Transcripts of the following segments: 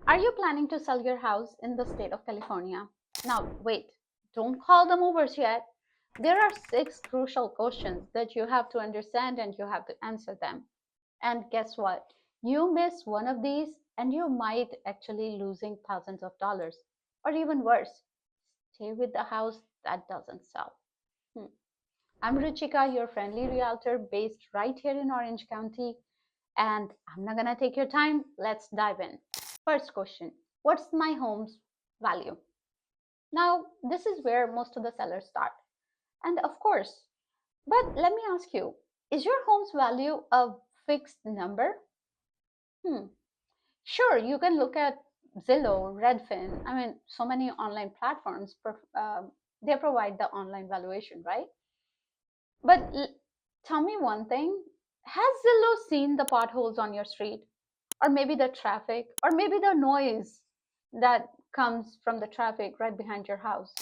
Are you planning to sell your house in the state of California? Now, wait, don't call the movers yet. There are 6 crucial questions that you have to understand and you have to answer them. And guess what? You miss one of these and you might actually losing thousands of dollars. Or even worse, stay with the house that doesn't sell. Hmm. I'm Ruchika, your friendly realtor based right here in Orange County, and I'm not gonna take your time. Let's dive in. First question: what's my home's value? Now, this is where most of the sellers start. And of course, but let me ask you, is your home's value a fixed number? Hmm. Sure, you can look at Zillow, Redfin. I mean, so many online platforms, they provide the online valuation, right? But tell me one thing. Has Zillow seen the potholes on your street? Or maybe the traffic? Or maybe the noise that comes from the traffic right behind your house?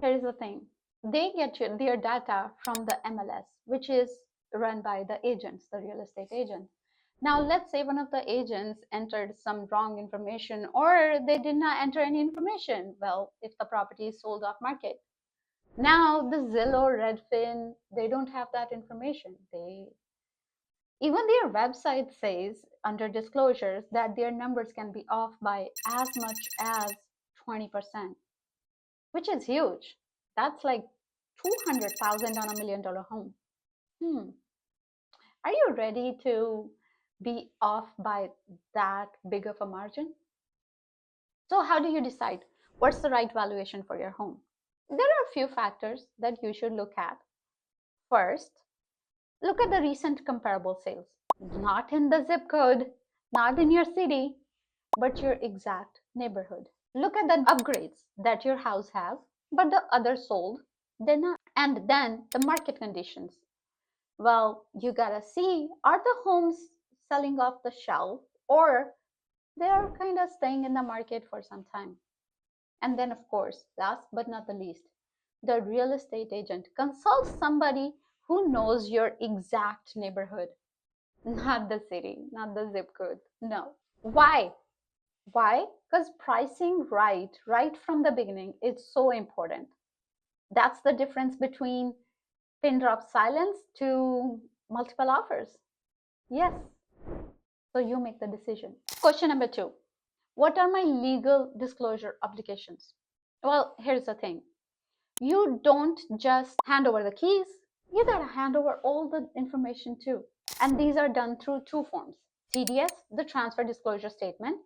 Here's the thing. They get their data from the MLS, which is run by the agents, the real estate agent. Now, let's say one of the agents entered some wrong information or they did not enter any information. Well, if the property is sold off market, now the Zillow, Redfin, they don't have that information. They even their website says under disclosures that their numbers can be off by as much as 20%, which is huge. That's like 200,000 on $1 million home. Hmm. Are you ready to be off by that big of a margin? So how do you decide what's the right valuation for your home? There are a few factors that you should look at. First, look at the recent comparable sales. Not in the zip code, not in your city, but your exact neighborhood. Look at the upgrades that your house has, but the others sold, they're not. And then the market conditions. Well, you gotta see, are the homes selling off the shelf or they are kind of staying in the market for some time? And then, of course, last but not the least, the real estate agent. Consult somebody who knows your exact neighborhood, not the city, not the zip code. No. Why? Why? Because pricing right from the beginning is so important. That's the difference between pin drop silence to multiple offers. Yes. So you make the decision. Question number 2. What are my legal disclosure obligations? Well, here's the thing. You don't just hand over the keys, you gotta hand over all the information too. And these are done through 2 forms: TDS, the transfer disclosure statement,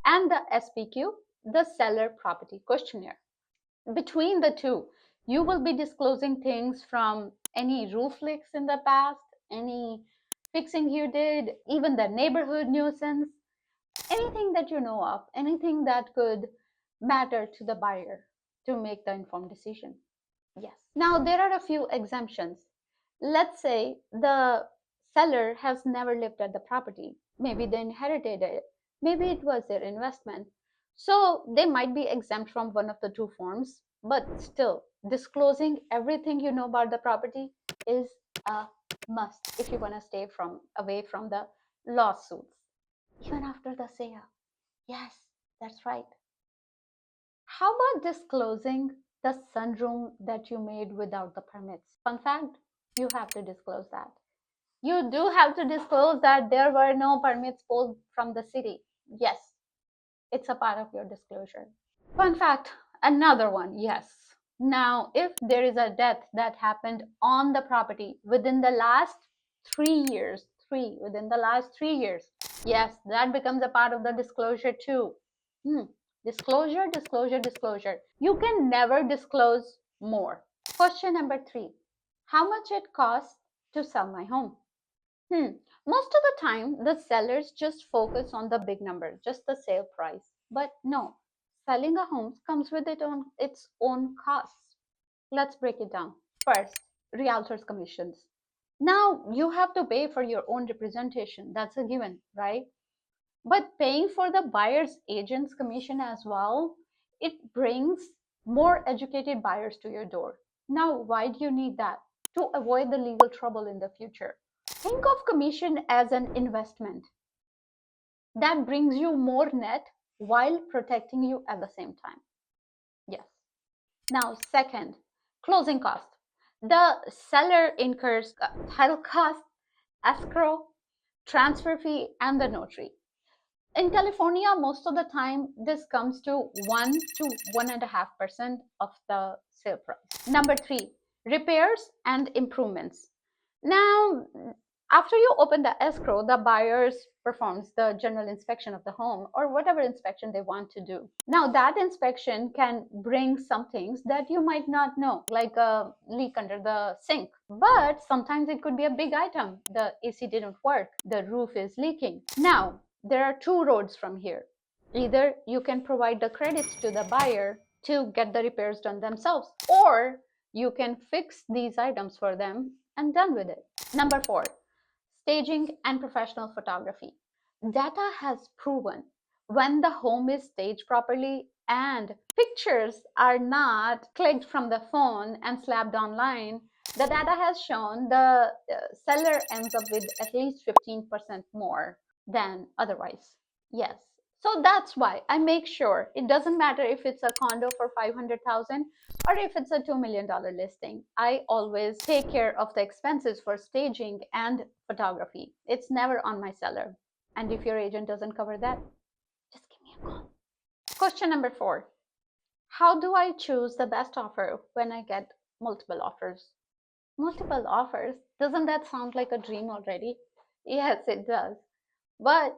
and the SPQ, the seller property questionnaire. Between the two, you will be disclosing things from any roof leaks in the past, any fixing you did, even the neighborhood nuisance, anything that you know of, anything that could matter to the buyer to make the informed decision. Yes. Now, there are a few exemptions. Let's say the seller has never lived at the property. Maybe they inherited it. Maybe it was their investment. So they might be exempt from one of the 2 forms, but still, disclosing everything you know about the property is a must if you want to stay away from the lawsuits, even after the sale. Yes, that's right. How about disclosing the sunroom that you made without the permits? Fun fact, you have to disclose that. You do have to disclose that there were no permits pulled from the city. Yes, it's a part of your disclosure. Fun fact, another one, yes. Now, if there is a death that happened on the property within the last 3 years, within the last 3 years, yes, that becomes a part of the disclosure too. Hmm. Disclosure, disclosure, disclosure. You can never disclose more. Question number 3. How much it costs to sell my home? Most of the time, the sellers just focus on the big number, just the sale price. But no, selling a home comes with its own costs. Let's break it down. First, realtors' commissions. Now, you have to pay for your own representation. That's a given, right? But paying for the buyer's agent's commission as well, it brings more educated buyers to your door. Now, why do you need that? To avoid the legal trouble in the future. Think of commission as an investment that brings you more net while protecting you at the same time. Yes. Now, second, closing cost. The seller incurs title cost, escrow, transfer fee, and the notary. In California, most of the time, this comes to 1 to 1.5% of the sale price. Number three, repairs and improvements. Now, after you open the escrow, the buyers performs the general inspection of the home or whatever inspection they want to do. Now, that inspection can bring some things that you might not know, like a leak under the sink. But sometimes it could be a big item. The AC didn't work, the roof is leaking. Now, there are two roads from here. Either you can provide the credits to the buyer to get the repairs done themselves, or you can fix these items for them and done with it. Number four, staging and professional photography. Data has proven when the home is staged properly and pictures are not clicked from the phone and slapped online, the data has shown the seller ends up with at least 15% more than otherwise. Yes. So that's why I make sure it doesn't matter if it's a condo for 500,000 or if it's a $2 million listing. I always take care of the expenses for staging and photography. It's never on my seller. And if your agent doesn't cover that, just give me a call. Question number four. How do I choose the best offer when I get multiple offers? Multiple offers? Doesn't that sound like a dream already? Yes, it does. But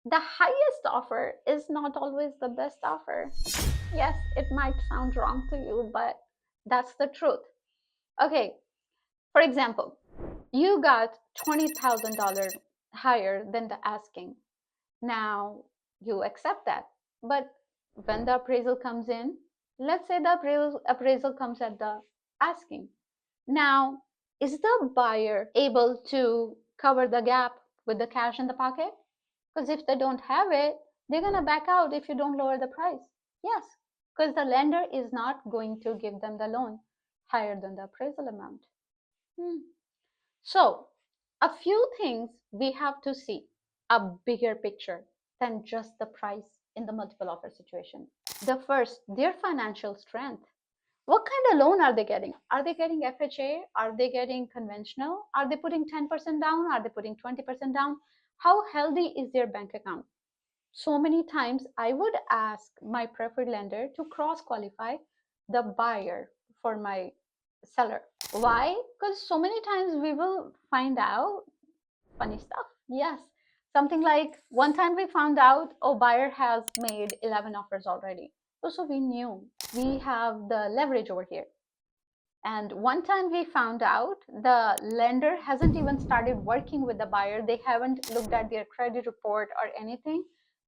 the highest offer is not always the best offer. Yes, it might sound wrong to you, but that's the truth. Okay, for example, you got $20,000 higher than the asking. Now you accept that. But when the appraisal comes in, let's say the appraisal comes at the asking. Now, is the buyer able to cover the gap with the cash in the pocket? Because if they don't have it, they're going to back out if you don't lower the price. Yes, because the lender is not going to give them the loan higher than the appraisal amount. So, a few things we have to see a bigger picture than just the price in the multiple offer situation. The first, their financial strength. What kind of loan are they getting? Are they getting FHA? Are they getting conventional? Are they putting 10% down? Are they putting 20% down? How healthy is their bank account? So many times I would ask my preferred lender to cross qualify the buyer for my seller. Why? Because so many times we will find out funny stuff. Yes. Something like one time we found out, oh, buyer has made 11 offers already. So we knew we have the leverage over here. And one time we found out the lender hasn't even started working with the buyer. They haven't looked at their credit report or anything.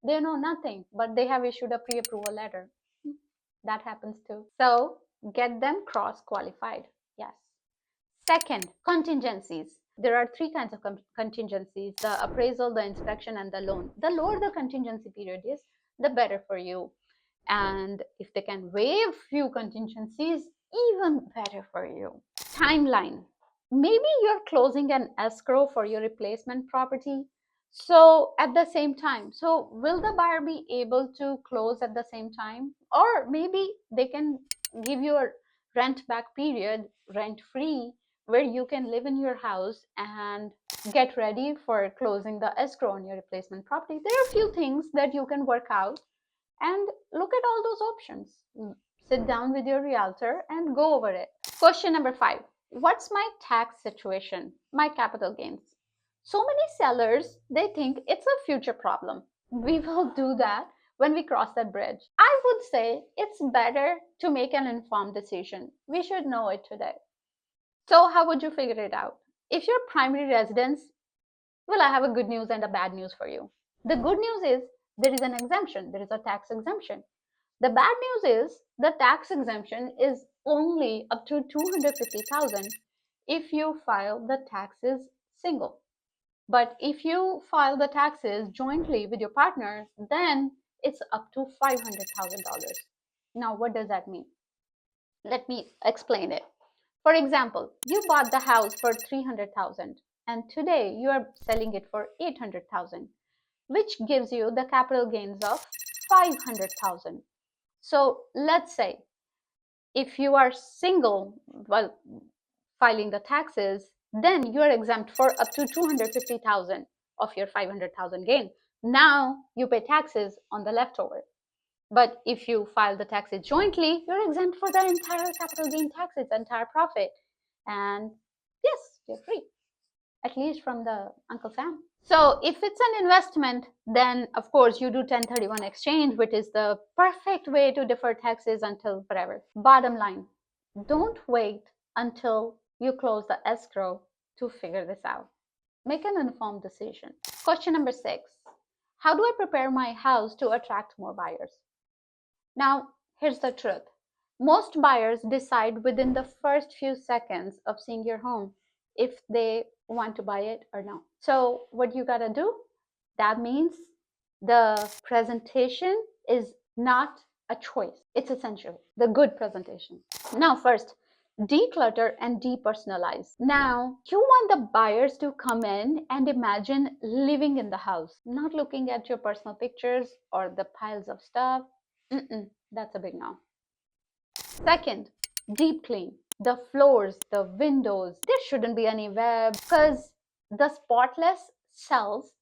They know nothing, but they have issued a pre-approval letter. That happens too. So get them cross-qualified. Yes. Second, contingencies. There are three kinds of contingencies: the appraisal, the inspection, and the loan. The lower the contingency period is, the better for you. And if they can waive few contingencies, even better for you. Timeline. Maybe you're closing an escrow for your replacement property. So at the same time, so will the buyer be able to close at the same time? Or maybe they can give you a rent back period, rent free, where you can live in your house and get ready for closing the escrow on your replacement property. There are a few things that you can work out and look at all those options. Sit down with your realtor and go over it. Question number 5. What's my tax situation? My capital gains. So many sellers, they think it's a future problem. We will do that when we cross that bridge. I would say it's better to make an informed decision. We should know it today. So how would you figure it out? If your primary residence, well, I have a good news and a bad news for you. The good news is there is an exemption. There is a tax exemption. The bad news is the tax exemption is only up to $250,000 if you file the taxes single. But if you file the taxes jointly with your partner, then it's up to $500,000. Now, what does that mean? Let me explain it. For example, you bought the house for $300,000 and today you are selling it for $800,000. which gives you the capital gains of 500,000. So let's say if you are single while filing the taxes, then you are exempt for up to 250,000 of your 500,000 gain. Now you pay taxes on the leftover. But if you file the taxes jointly, you're exempt for the entire capital gain taxes, entire profit. And yes, you're free, at least from the Uncle Sam. So if it's an investment, then of course you do 1031 exchange, which is the perfect way to defer taxes until forever. Bottom line, don't wait until you close the escrow to figure this out. Make an informed decision. Question number 6. How do I prepare my house to attract more buyers? Now, here's the truth. Most buyers decide within the first few seconds of seeing your home if they want to buy it or not. So what you gotta do, that means the presentation is not a choice. It's essential, the good presentation. Now first, declutter and depersonalize. Now, you want the buyers to come in and imagine living in the house, not looking at your personal pictures or the piles of stuff. That's a big no. Second, deep clean. The floors, the windows, there shouldn't be any web because the spotless sells,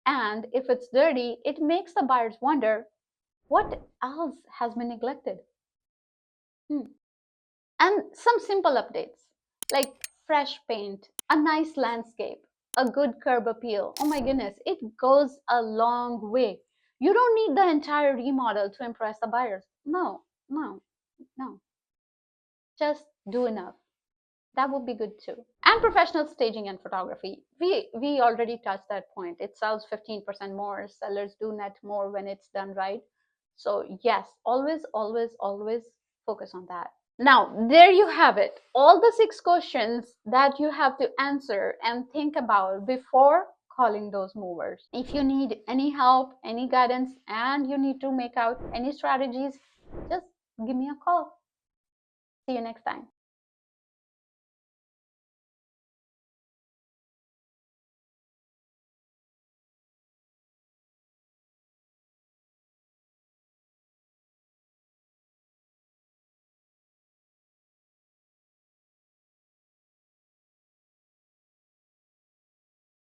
and if it's dirty, it makes the buyers wonder what else has been neglected. And some simple updates like fresh paint, a nice landscape, a good curb appeal. Oh my goodness, it goes a long way. You don't need the entire remodel to impress the buyers. No, no, no. Just do enough. That would be good too. And professional staging and photography. We already touched that point. It sells 15% more. Sellers do net more when it's done right. So yes, always, always, always focus on that. Now, there you have it. All the 6 questions that you have to answer and think about before calling those movers. If you need any help, any guidance, and you need to make out any strategies, just give me a call. See you next time.